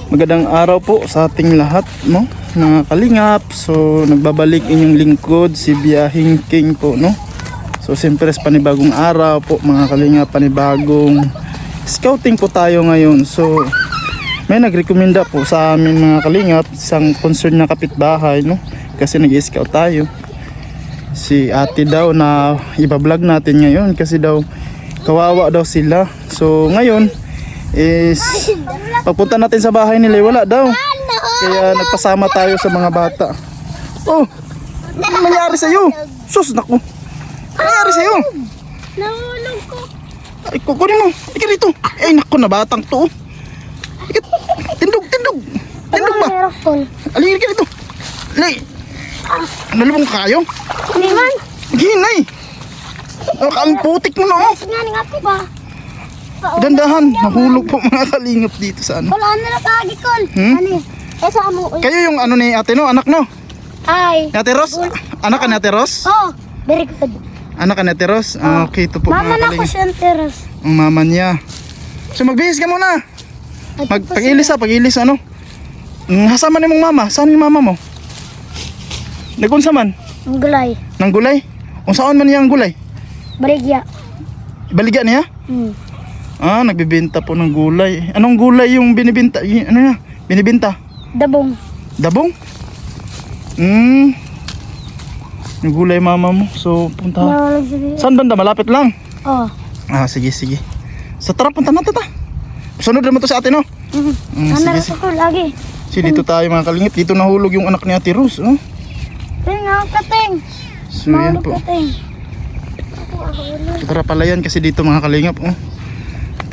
Magandang araw po sa ating lahat, no? Mga kalingap. So nagbabalik inyong lingkod si Biyahing King po, no? So siyempre panibagong araw po mga kalingap, panibagong scouting po tayo ngayon. So may nagrekomenda po sa amin mga kalingap, isang concern na kapitbahay, no? Kasi nag-scout tayo. Si ate daw na iba-vlog natin ngayon kasi daw kawawa daw sila. So ngayon is pagpunta natin sa bahay nila, wala daw. Kaya nagpasama tayo sa mga bata. Oh, ano nangyari sa'yo? Sus, naku. Ano nangyari sa'yo? Nahulog ko. Ay, kukunin mo. Ika rito. Ay, naku, na batang to. Ika, tindog. Tindog ba? Alingin ka rito. Alay. Nalubong ka kayo? Hindi man. Ginay. Oh, ang putik mo na, oh. Nga nga po ba? Dandahan, nahulog po mga kalingap dito sa ano. Wala na lagi ko. Ano? Sa mo. Kayo yung ano ni ate no, anak no? Ay. Ni Ate Ros? Anak ka ni Ate Ros? Oh, very good. Anak ka ni Ate Ros? Okay, ito po Mama mga na ko kalingap. siya teros. Ang mama niya. So magbihis ka muna. Pag-ilis pag-ilis ano? Hasama ni mong mama. Saan yung mama mo? Nagunsa man? Ang gulay. Nang gulay? Kung saan man niya ang gulay? Baligya. Baligya niya? Hmm. Nagbibenta po ng gulay. Anong gulay yung binibenta? Ano niya? Binibenta? Dabong. Dabong? Yung gulay mama mo. So punta. Nawala siya. Saan banda? Malapit lang. Oh. Sige. So tara, punta natin ta. Sunod naman to sa atin, no? Ano Sige. ko lagi. Dito tayo mga kalingip. Dito nahulog yung anak ni Ate Rose, oh. Tingnan kating. So yan po. Kating. So, tara, palayan kasi dito mga kalingap, oh.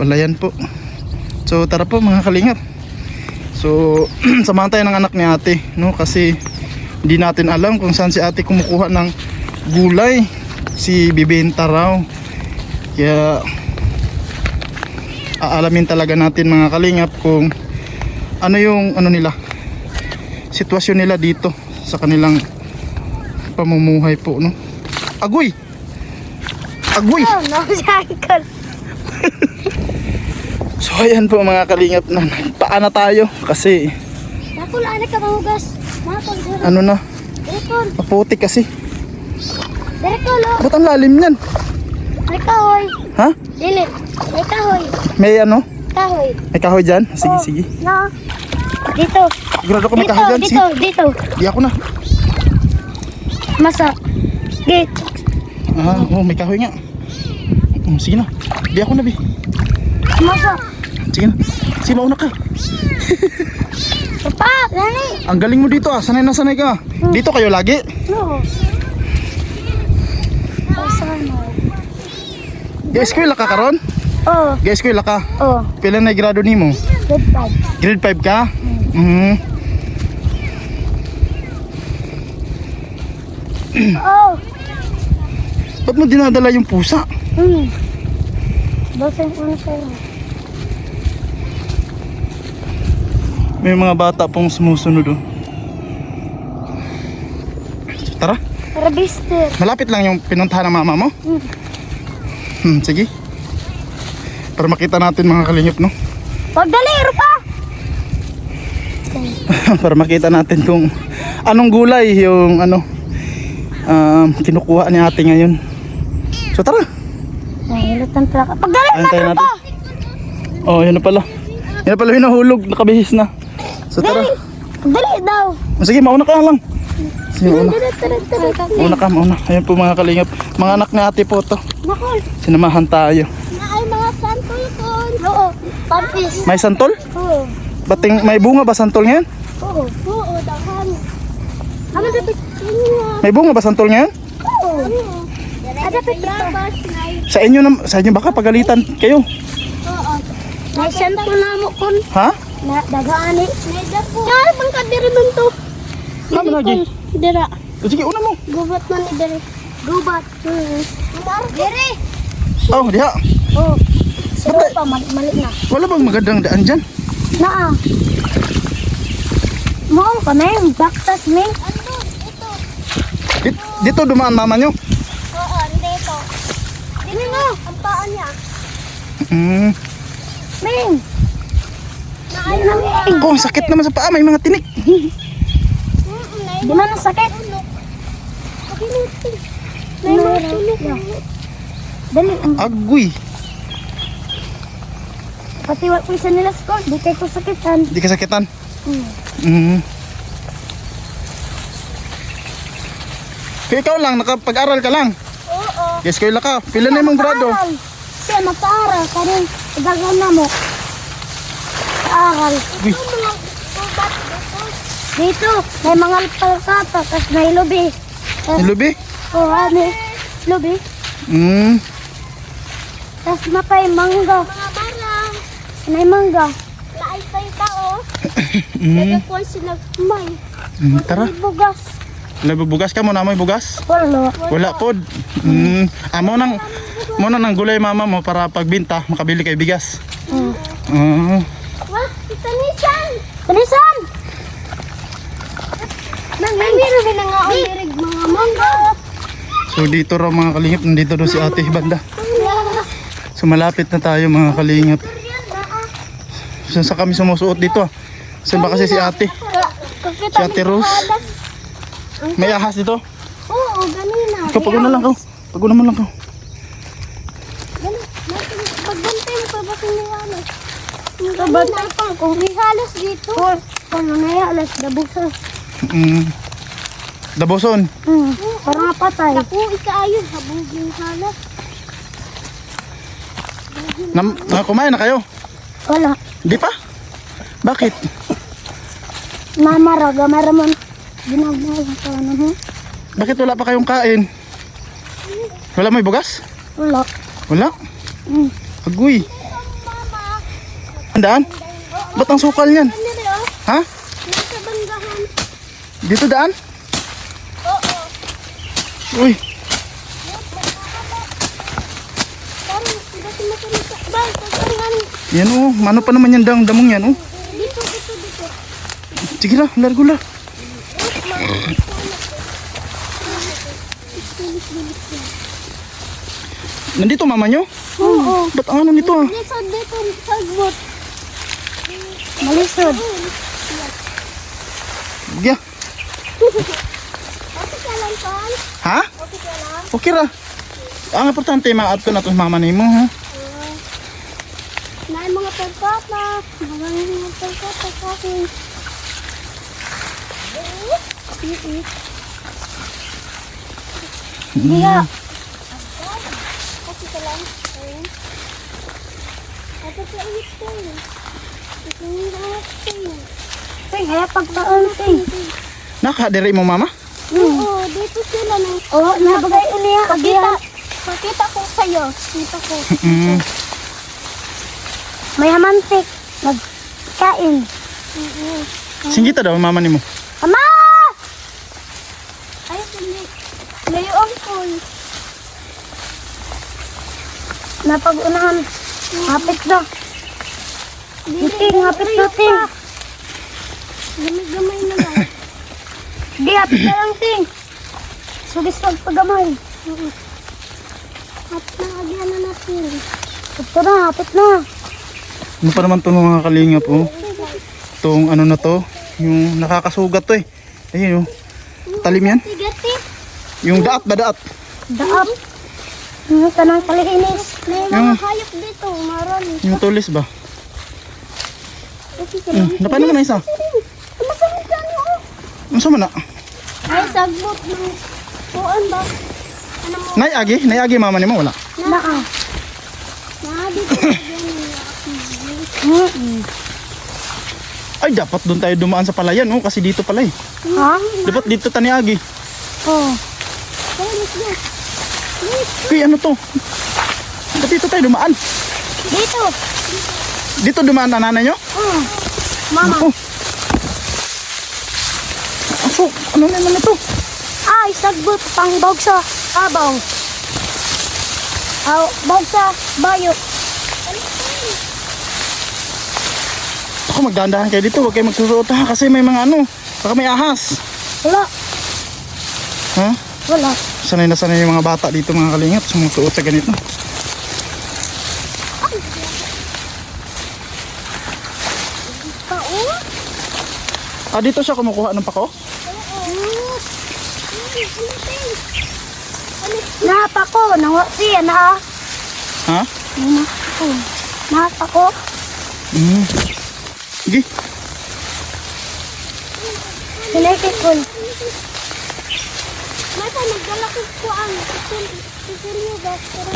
Palayan po. So tara po mga kalingap. So samahan tayo ng anak ni ate, no? Kasi hindi natin alam kung saan si ate kumukuha ng gulay. Si bibenta raw. Kaya aalamin talaga natin mga kalingap kung ano yung ano nila, sitwasyon nila dito sa kanilang pamumuhay po, no? Agoy! Agoy! Oh, no, So ayan po mga kalingap, na paana tayo kasi Nakula na ka mahugas. ano na, Direkol. maputik kasi. Direkol. Ba't ang lalim yan? May kahoy. Ha? Dili. May kahoy. May ano? Kahoy. May kahoy dyan? Sige. No. Dito. Sigurado ko may kahoy dyan. Sige. Dito. Di ako na. Masa. Gate. May kahoy nga. Sige na. Di ako na, Bi. Masa. Sige na. Sige, mauna ka. Papa, nani? Ang galing mo dito, sanay na sanay ka. Dito kayo lagi? No. Pasano. Eskwela ka karon? Oh. Eskwela ka? Oh. Pila na grado nimo? Good bag. Grade 5 ka? Oh. Ba't mo dinadala yung pusa? Dosen ko na sa'yo. May mga bata pong sumusunod, oh. Tara, Para bister. malapit lang yung pinuntahan ng mama mo. Sige. Para makita natin mga kalingap, no? Pagdaliro pa. Para makita natin kung anong gulay yung ano kinukuha ni ate ngayon. So tara. Nahilutan pala ka. Pagdaliro Antayin na natin. pa. Oh, yun na pala. Yun na pala yung nahulog, nakabihis na. So tara. Dali daw. Sige, mauna ka lang. Sige, mauna. Tara. Mauna. Ayan po mga kalingap. Mga anak ni ate po to. Nakol. Sinamahan tayo. Na ay mga santol ko. Oo. Pampis. May santol? Oo. Bating may bunga ba santol ngayon? Oo. Oo. Dahan. Ano dapat? May bunga ba santol ngayon? Oo. Ada petrabas. Sa inyo baka pagalitan kayo. Oo. May santol na mo kon. Ha? Na dagaan ni. Kaya bang kadiri man to. Ano lagi? Dira. Sige, una mo. Gubat man ni diri. Gubat. Diri. Oh, diha. Oh. Siro pa mali na. Wala bang magandang daan dyan? Naa. Mo kami baktas mi. Ano? Ito. Dito dumaan mama nyo? Oo, dito. Dini mo ang paa niya. Mm. Ming. Naay na. Ay, ang sakit naman sa paa. May mga tinik. Di man ang sakit. Dali. Agoy. Pati wala ko isa nila score. Di kayo ko sakitan. Di ka sakitan. Hmm. Kaya ikaw lang, nakapag-aral ka lang. Oo. Yes, kayo ka. Pila na yung grado? Siya magka-aral. Kanin, igagal na mo. Aral. Uy, Dito, may mga palkata. Tapos may lubi. nilubi? Oo, may lubi. Tapos mapay mangga. Mga barang. May mangga. Laay tayo tao. Nagkakuan sila may. Tara. Bugas. Bugas ka mo na may bugas? Wala. Wala pod. Mo nang gulay mama mo para pagbinta makabili kay bigas. What? Tanisan! Tanisan! Nangmiro din nga ulirig mga mangga. So dito raw mga kalingap, nandito daw si ate banda. So malapit na tayo mga kalingap. Saan sa kami sumusuot dito? Saan ba kasi si ate? Si ate Rose. May ahas dito? Oo, ganina. Ikaw, pag-una lang ka. Pag-una man lang ka. Pagbantay mo pa ba sinihalas? Pagbantay pa kung ihalas dito. Kung nangyayhalas, dabusa. Daboson. Para mapatay. Ako, ikaayon, habugin halas. Kumain na kayo? Wala. Di pa? Bakit? Namaraga, maraman. Ginagawa ka na, Bakit wala pa kayong kain? Wala may bugas? Wala. Wala? Agoy. Daan? Ba't ang sukal yan? Ha? Nasa banggahan. Dito daan? Oo. Uy, Parang, dati masalita. Bal, pagkaringan. yan o. Mano pa naman yan damong yan o. Dito, dito, dito. Sige la, largo la. Nandito mama nyo? Oo. Ba't ang ano nito ah? Lisod dito, sagbot. Malisod. Yeah. Okay ka lang, Paul? Ha? Okay ka lang? Okay ra. Ang importante ma-add ko na to mama ni mo ha. Naay mga pagkata. Mga pagkata sa akin. Diya. Okay ka lang? Ayun. Ito sa ulit ko. Ito yung lahat ko. Kaya pagkaunting. Nakadiri mo mama? Oo, dito sila na. Oo, nabagay uliya. Pakita ko sa'yo. Kita ko. May hamantik. Nagkain. Singgita daw mama ni mo. Ama! Ay, hindi. Layuan ko. Napag-unahan. Hapit na. Ting, hapit na, Ting. Gamay-gamay na lang. Di, hapit na lang, Ting. Sulis-sulis pagamay. Hapit na, agyan na natin. Ito na, hapit na. Ano pa naman to mga kalingap oh. Itong ano na to, yung nakakasugat to eh. Ayun oh. Talim yan. Tigati. Yung daat ba daat? Daap. Yung tanang kaliinis. May Yung- mga hayop dito, marami. Yung tulis ba? Okay ka lang. Napaano ka na isa? Masamit ka niyo. Ano sa mana? Ay, sagbot ng puan ba? Ano mo? Nayagi mama ni mo wala. Naa. Naa dito. Ay dapat doon tayo dumaan sa palayan oh kasi dito pala eh. Ha? Dapat dito taniagi. Oo. Kaya, let's go. Uy ano to? Dapat dito tayo dumaan. Dito. Dito dumaan na nanay nyo? Mama. Oh. Aso, ano naman ito? Ay, sagbot pang bawsa. Abaw. Aw, bawsa. Bayo. Ako magdahan-dahan kayo dito, huwag kayo magsusuot ha kasi may mga ano, baka may ahas. Wala. Ha? Wala. Sanay na sanay yung mga bata dito mga kalingap sumusuot sa ganito. Tao. Ah, dito siya kumukuha ng pako? Napako, siya na. Ha? Napako. Sige. Sinakit ko. Masa nagdala ko ang tutuloy ba? Pero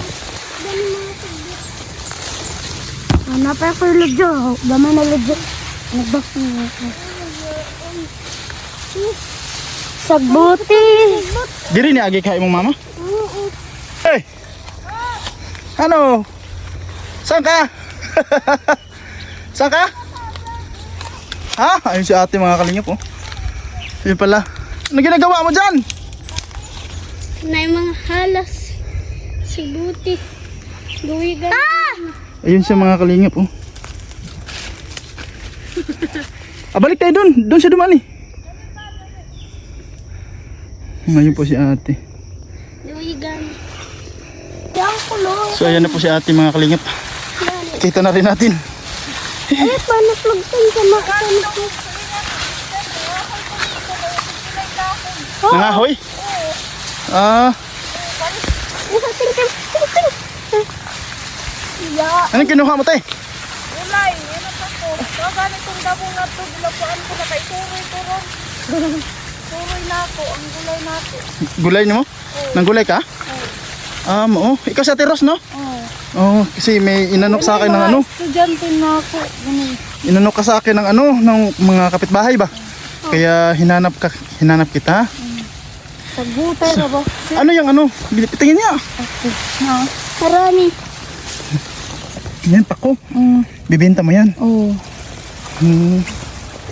ganun mga sagbot. Napay ko yung ludyo. Gamay na ludyo. Nagbakti nga ako. Sagbuti. Diri ni agi kay mong mama? Hey! Ano? Saan ka? Saan ka? Ha? Ayun si ate mga kalingap oh. Yun pala. Ano ginagawa mo dyan? Na yung mga halas. Sagbuti. Gawigan. Ayun siya mga kalingap oh. Balik tayo dun. Dun siya dumaan eh. Ngayon po si ate. Gawigan. Yan kulong. So ayan na po si ate mga kalingap. Kita na rin natin. Ay, paano plugtan sa mga Nangahoy? Ah, anong kinuha mo tay? Ulay, yan ang ako. Kaya ganitong dabong na ito, bilapuan ko na kay turoy-turon. Turoy na ako, ang gulay na ako. Gulay mo? Nang gulay ka? Oo. Ikaw si Ate Ros, no? Oo. Kasi may inanok sa akin ng ano. Estudyante na ako. Ganun. Inanok ka sa akin ng ano, ng mga kapitbahay ba? Kaya hinanap kita. Pagbutay na ba? Ano yung ano? Tingin niya. Marami. Yan, pako. Bibenta mo yan. Oo.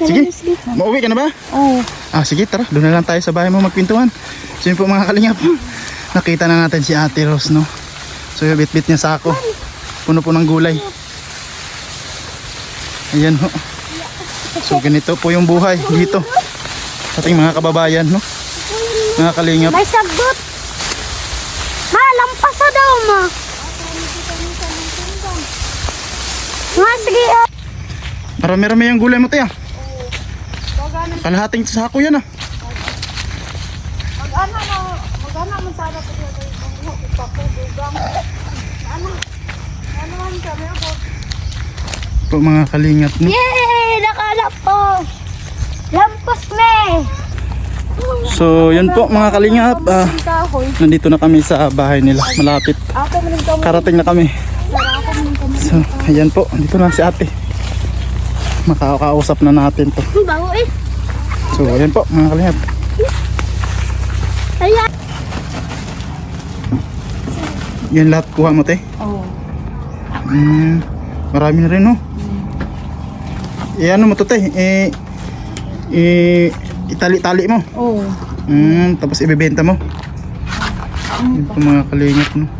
Sige, mauwi ka na ba? Oo. Sige, tara. Doon na lang tayo sa bahay mo magpintuhan. So yun po mga kalingap. Nakita na natin si Ate Ros, no? So yung bit-bit niya sa ako. Puno po ng gulay. Ayan ho. So ganito po yung buhay dito. Sa ating mga kababayan, no? Mga kalingap. May sagbot. Lampas na daw, ma. Sige. Marami-rami yung gulay mo, tiya. Kalahating sako yan, ah. Mag-ana mo sana ko sa pangko, dugang. Ano man kami ako. Po mga kalingap, no? Yay! Nakalap po. Lampas na eh. So yun po mga kalingap. Kahoy. Nandito na kami sa bahay nila. Malapit. Ako man ang Karating na kami. So ayan po. Dito na si ate. Makakausap na natin to. Bago eh. So ayan po mga kalingap. Ayan. Yan lahat kuha mo te. Oo. Marami na rin no. Ano mo to te? Itali-tali mo. Oo. Tapos ibebenta mo. Yan po mga kalingap no.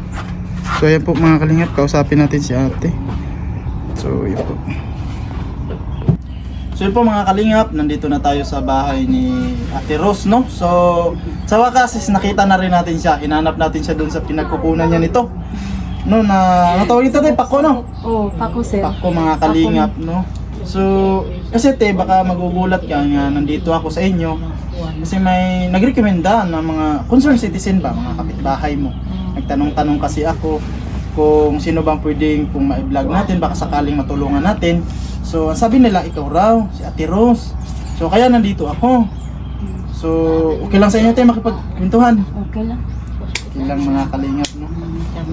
So ayan po mga kalingap. Kausapin natin si ate. So yun po. So yun po mga kalingap, nandito na tayo sa bahay ni Ate Ros, no? So, sa wakas, nakita na rin natin siya. Hinanap natin siya dun sa pinagkukunan niya nito. No, ano tawag ito tayo? Pako, no? Oo, pako sir. Pako mga kalingap, no? So, kasi te, baka magugulat ka nga, nandito ako sa inyo. Kasi may nagrekomenda ng mga concerned citizen ba, mga kapitbahay mo. Nagtanong-tanong kasi ako kung sino bang pwedeng kung ma-vlog natin, baka sakaling matulungan natin. So, sabi nila, ikaw raw, si Ate Ros. So, kaya nandito ako. So, okay lang sa inyo tayo makipagkwentuhan. Okay lang. Okay lang mga kalingap, no?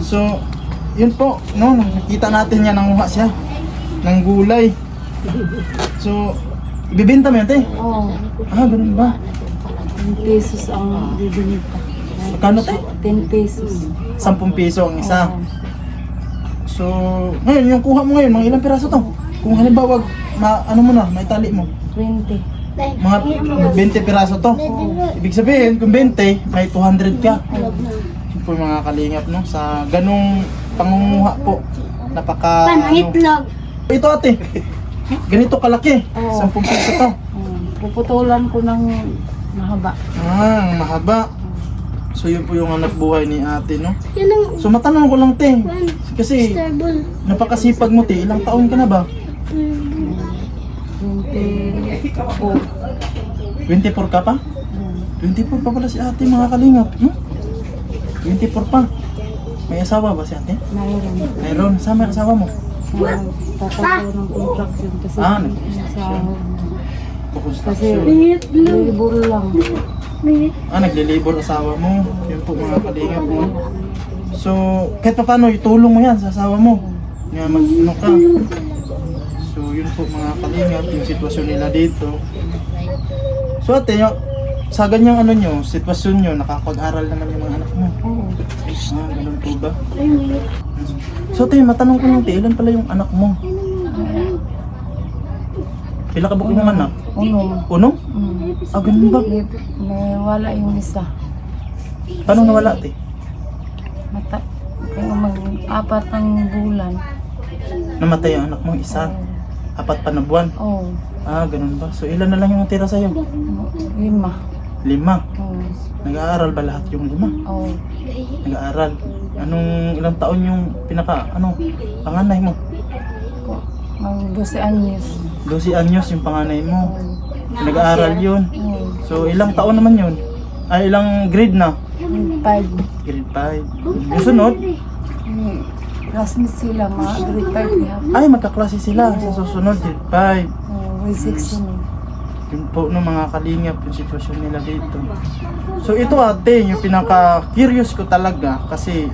So, yun po, no? Nakita natin yan, nanguha siya ng gulay. So, ibibenta mo yan, te? Oo. Ganun ba? 10 pesos ang bibili pa. Magkano, te? 10 pesos. 10 piso ang isa. Oo. So, ngayon, yung kuha mo ngayon, mga ilang piraso to? Kung halimbawa, ano mo na, may tali mo. 20. Mga 20 piraso to. Ibig sabihin, kung 20, may 200 ka. Yun po mga kalingap, no? Sa ganung pangunguha po. Napaka... Panahitlog. Ito ate, ganito kalaki. Oo. 10 piso to. Puputulan ko ng mahaba. Mahaba. So yun po yung anak buhay ni ate, no? Yan ang So matanong ko lang, te. Kasi stable. napakasipag mo, te. Ilang taon ka na ba? 24. 24 ka pa? 24 pa pala si ate mga kalingap. 24 pa. May asawa ba si ate? Mayroon. Mayroon. Sama ang asawa mo? Tatapos ng contraction kasi Ah, sahod. Bukod sa Kasi labor lang. naglilibor asawa mo. Yun po mga kalingap mo. So, kahit pa paano, itulong mo yan sa asawa mo. Nga mag-ano ka. So, yun po mga kalingap, yung sitwasyon nila dito. So, ate, sa ganyang ano nyo, sitwasyon nyo, nakapag-aral naman yung mga anak mo. Oo. Ganun po ba? So, ate, matanong ko lang, ilan pala yung anak mo? Pila ka ba kung anak? Uno. Uno? Ganun ba? May wala yung isa. Paano nawala, ate? Kaya mag-apat ng bulan. Namatay ang anak mo, isa. 4 pa na buwan. Oo. Ganun ba? So, ilan na lang yung tira sa'yo? 5. 5. Oo. Nag-aaral ba lahat yung 5? Oo. Nag-aaral. Ilang taon yung panganay mo? Mag 12 anyos. 12 anyos yung panganay mo. Nag-aaral yun. Oo. So, ilang taon naman yun? Ilang grade na? 5. Grade 5. Yung sunod? Classmates sila, mga grade 5 niya. Ay, magkaklase sila. Sa susunod, grade 5. Grade 6 yun. Yun po no mga kalingap yung sitwasyon nila dito. So ito ate, yung pinaka-curious ko talaga kasi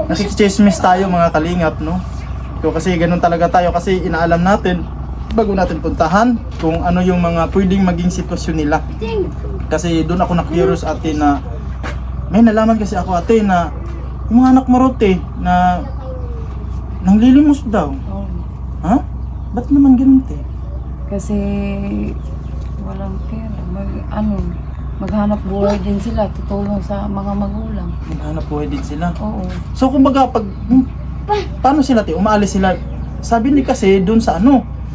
nakikichismis tayo mga kalingap, no? So kasi ganun talaga tayo kasi inaalam natin bago natin puntahan kung ano yung mga pwedeng maging sitwasyon nila. Kasi doon ako na-curious ate na may nalaman kasi ako ate na yung mga anak mo rote na nanglilimos daw. Oo. Ha? Ba't naman ganun te? Kasi walang pera. Maghanap buhay din sila, tutulong sa mga magulang. Maghanap buhay din sila. Oo. So kumbaga paano sila te? Umaalis sila. Sabi ni kasi doon sa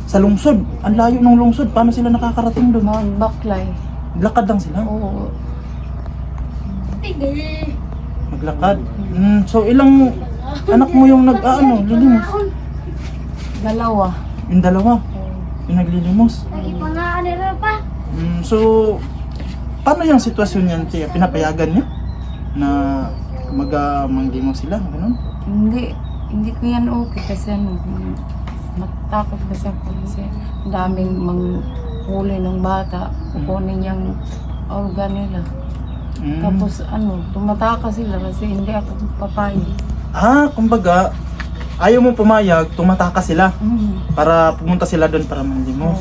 sa lungsod. Ang layo ng lungsod. Paano sila nakakarating doon? Magbaklay. Lakad lang sila. Oo. Maglakad. So ilang anak mo yung lilimos? 2. Yung dalawa. Yung naglilimos. So paano yung sitwasyon niyan te? Pinapayagan niya na manglimos sila? Ganun? Hindi ko yan okay kasi natakot kasi ako kasi ang daming manghuli ng bata, kukunin yung organ nila. Tapos tumataka sila kasi hindi ako papayag. Kumbaga ayaw mo pumayag, tumataka sila para pumunta sila doon para manglimos.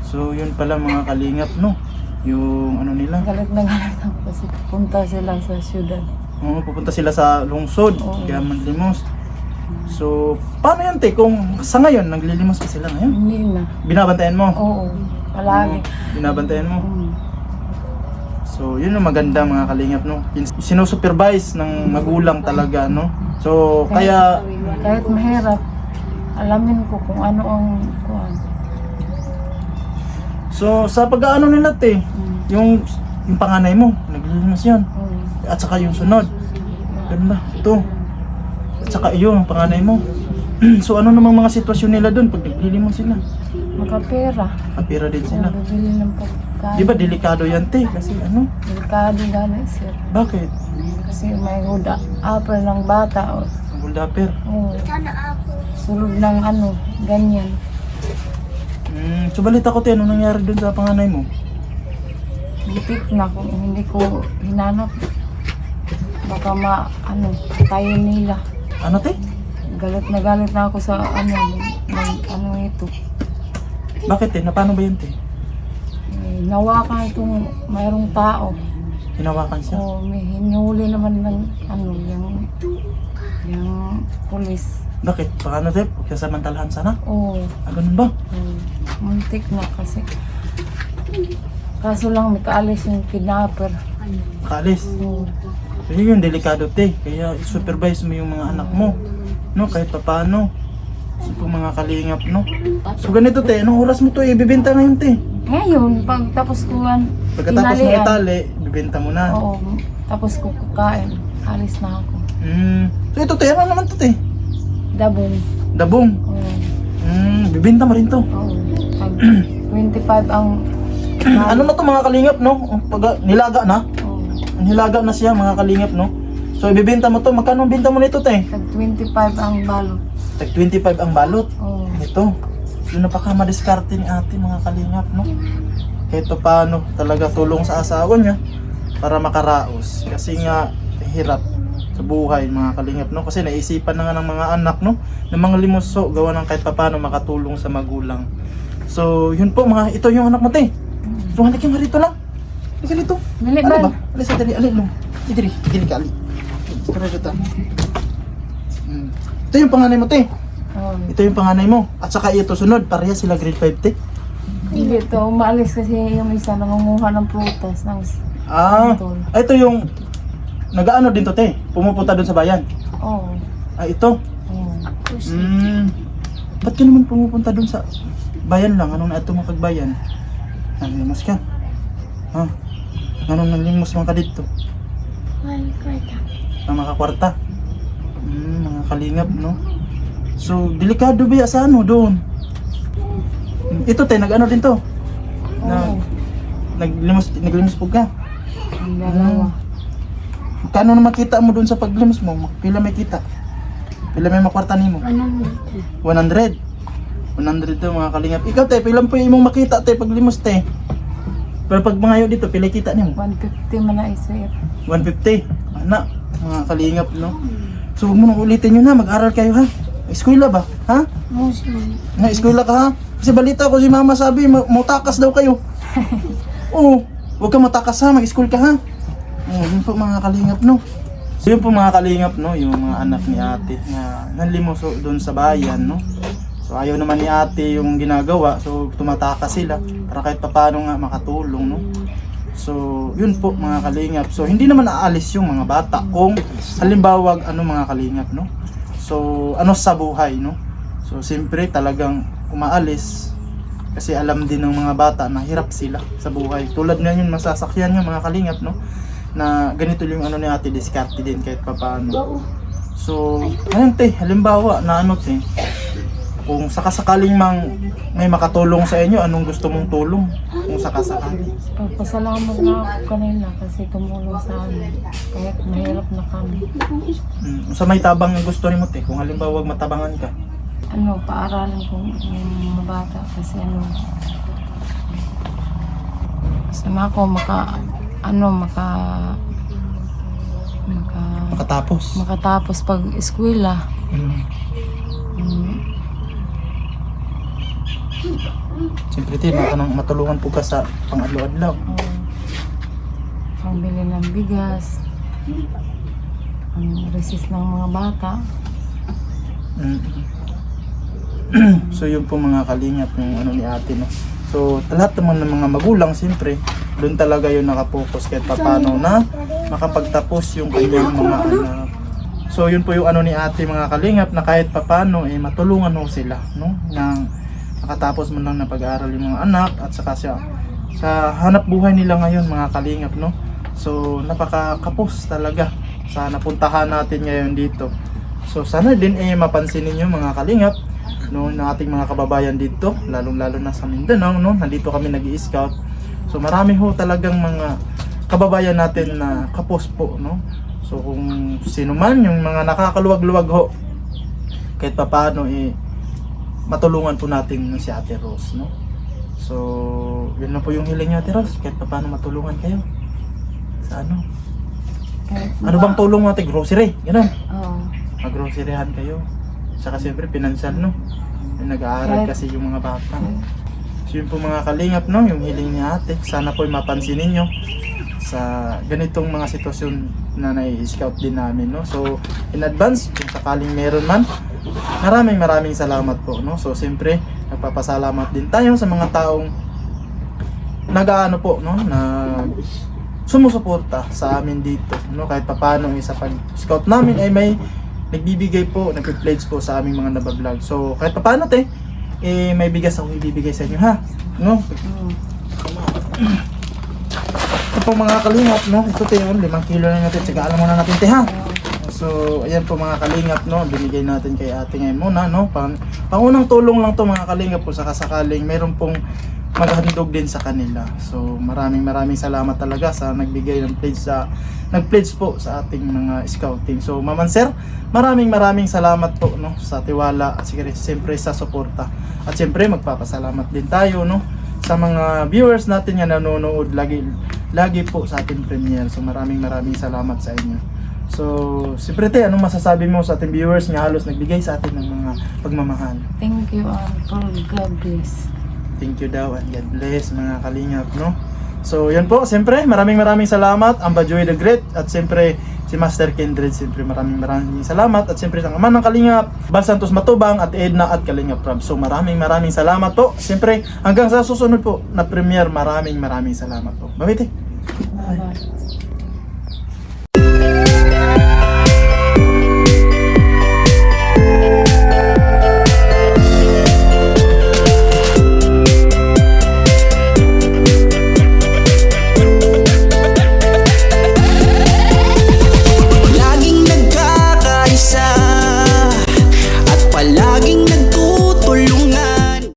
So yun pala mga kalingap, no? Yung nila. Galit na galit ako kasi punta sila sa syudad. Pupunta sila sa lungsod, Oo. kaya manlimos. So, paano yan te? Kung sa ngayon, naglilimos pa sila ngayon? Hindi na. Binabantayan mo? Oo. Palagi. Binabantayan mo? So, yun yung maganda mga kalingap, no? Sinusupervise ng magulang talaga, no? So, kaya... Kahit mahirap, alamin ko kung ano ang kuwan. So, sa pag-aano nila te, yung panganay mo, naglilimos yan. At saka yung sunod. Ganda, ito. At saka yung panganay mo. So, ano namang mga sitwasyon nila doon pag naglilimos sila? Makapera. Kapira din sila. Bibili ng pagkain. Di ba delikado yan te? Kasi Delikado gano'n sir. bakit? Kasi may huda. Apple ng bata. Ang buldaper. Oo. Sulod ng ganyan. So balita ko te, ano nangyari doon sa panganay mo? Butik na kung hindi ko hinanap. Baka tayin nila. Ano te? Galit na ako sa ito. Bakit te? Na paano ba yun te? Nawakan itong mayroong tao. Hinawakan siya? O may hinuli naman ng yung pulis. Bakit? Paano te? Sasamantalahan sana? Oo. Ganun ba? Muntik na kasi. Kaso lang may kaalis yung kidnapper. Kaalis? Oo. So yun yung delikado te. Kaya supervise mo yung mga anak mo. No? Kahit pa paano. So kung mga kalingap, no? So ganito te, anong oras mo to ibibenta ngayon te? Ngayon, pagtapos ko Pagkatapos mo itali, bibenta mo na. Oo. Tapos ko kakain. Alis na ako. So ito te, ano naman to te? Dabong. Dabong. Oo. Bibenta mo rin to. Oo. Pag 25 ang Ano na to mga kalingap, no? Ang nilaga na. oh, Nilaga na siya mga kalingap, no? So ibebenta mo to. Magkano ang benta mo nito, te? tag 25 ang balot. Tag 25 ang balot. Oh, Ito. Yung napaka madiskarte ni ate mga kalingap, no? Kahit pa paano talaga tulong sa asawa niya para makaraos. Kasi nga hirap sa buhay mga kalingap, no? Kasi naisipan na nga ng mga anak, no? Ng mga limuso gawa ng kahit pa paano makatulong sa magulang. So yun po mga, ito yung anak mo, te. So halik yung rito lang. Halika dito. Dali, Ano Bal. ba? Alis sa dali, alin mo. Dili ka, ali. Tara dito. Ito yung panganay mo, te. oh. Ito yung panganay mo. At saka ito sunod, pareha sila grade 5, te. Hindi to, umaalis kasi yung isa nangunguha ng prutas ng Ah, Tol. ito yung nag-ano din to, te. Pumupunta doon sa bayan. oh, Ah, ito. oh. Ba't ka naman pumupunta doon sa bayan lang? Anong na ito mo kagbayan? Nanlimos ka? Ha? Anong nanlimos man ka dito? Ay, kwarta. Ang makakwarta? Mga kalingap, no? So, delikado ba sa ano doon? Ito, te, nag-ano din to? Oh, Naglimos po ka? ang dalawa. Kano na makita mo doon sa paglimos mo? Pila may kita? Pila may makwarta nimo? 100. 100. 100 to mga kalingap. Ikaw, te, pila po yung imong makita, te, paglimos, te? Pero pag mangayo dito, pila kita nimo? 150 man na isa. 150. Ana, mga kalingap, no? So, huwag mo nang ulitin yun, ha? Mag-aral kayo, ha? Eskwela ba? Ha? Muslim. Na eskwela ka, ha? Kasi balita ko si mama sabi, mutakas daw kayo. Oo, huwag ka matakas, ha? Mag-school ka, ha? Yun po mga kalingap, no? So, yun po mga kalingap, no? Yung mga anak ni ate na nanlimos doon sa bayan, no? So, ayaw naman ni ate yung ginagawa. So, tumatakas sila para kahit papaano nga makatulong, no? So, yun po mga kalingap. So, hindi naman aalis yung mga bata kung halimbawa ano mga kalingap, no? So, ano sa buhay, no? So, siyempre talagang umaalis kasi alam din ng mga bata na hirap sila sa buhay. Tulad nga yun, masasakyan yung mga kalingap, no? Na ganito yung ano ni ate, diskarte din kahit papaano. So, ayun, te, halimbawa na ano, te, kung sakasakaling mang may makatulong sa inyo, anong gusto mong tulong? Kung sakasakali. Pagpasalamat nga ako kanina kasi tumulong sa amin. Kahit mahirap na kami. Sa may tabang ang gusto mo, te, kung halimbawa matabangan ka. Ano, paaralan ko yung mga bata kasi ano, sana ako Makatapos. makatapos pag eskwela. Siyempre, te, matulungan po ka sa pang-adlaw-adlaw. Pangbili ng bigas, ang resist ng mga bata. So yun po mga kalingap yung ano ni ate, no. So lahat naman ng mga magulang siyempre doon talaga yun nakapokus kahit paano na makapagtapos yung kanyang mga anak. So yun po yung ano ni ate mga kalingap na kahit paano eh matulungan ho sila, no, nang makatapos man lang na pag-aaral yung mga anak at saka sa hanap buhay nila ngayon mga kalingap, no. So napakakapos talaga sa napuntahan natin ngayon dito. So sana din eh mapansin niyo mga kalingap, no, ng ating mga kababayan dito, lalong-lalo na sa Mindanao, no, nandito kami nag-i-scout. So marami ho talagang mga kababayan natin na kapos po, no. So kung sino man yung mga nakakaluwag-luwag ho, kahit papaano eh matulungan po natin si Ate Rose, no. So yun na po yung hiling niya, Ate Rose, kahit papaano matulungan kayo sa ano. Ano bang tulong natin? Grocery, gano'n. Oo. Mag-groceryhan kayo. Saka siyempre pinansyal, no. Yung nag-aaral kasi yung mga bata. So yun po mga kalingap, no, yung hiling ni ate. Sana po mapansin ninyo sa ganitong mga sitwasyon na nai-scout din namin, no. So in advance, kung sakaling meron man, maraming salamat po, no. So siyempre nagpapasalamat din tayo sa mga taong nag-aano po, no, nag sumusuporta sa amin dito, no, kahit papaano sa pag-scout namin ay may nagbibigay po, nagpe-pledge po sa aming mga nabablog. So kahit papaano, te, eh may bigas akong ibibigay sa inyo, ha, no. Ito po mga kalingap, no, ito, te, 5 kilo na natin, tsagaan muna natin, te, ha. So So, ayan po mga kalingap, no, binigay natin kay ate ngayon muna, no, pangunang tulong lang to mga kalingap po, sakasakaling meron pong maghandog din sa kanila. So, maraming salamat talaga sa nagbigay ng nag-pledge po sa ating mga scouting. So, Maman Sir, maraming salamat po, no, sa tiwala at siyempre sa suporta. At siyempre magpapasalamat din tayo, no, sa mga viewers natin na nanonood lagi po sa ating premiere. So, maraming salamat sa inyo. So, siyempre te, anong masasabi mo sa ating viewers nga halos nagbigay sa atin ng mga pagmamahal? Thank you, Uncle. God bless. Thank you daw and God bless mga kalingap, no? So, yan po, siyempre, maraming salamat, ang Bajoy the Great, at siyempre, si Master Kindred, siyempre, maraming salamat, at siyempre, ang ama ng kalingap, Bal Santos Matubang, at Edna, at Kalingap Prab. So, maraming salamat po. Siyempre, hanggang sa susunod po na premiere, maraming salamat po. Bye-bye. Bye-bye.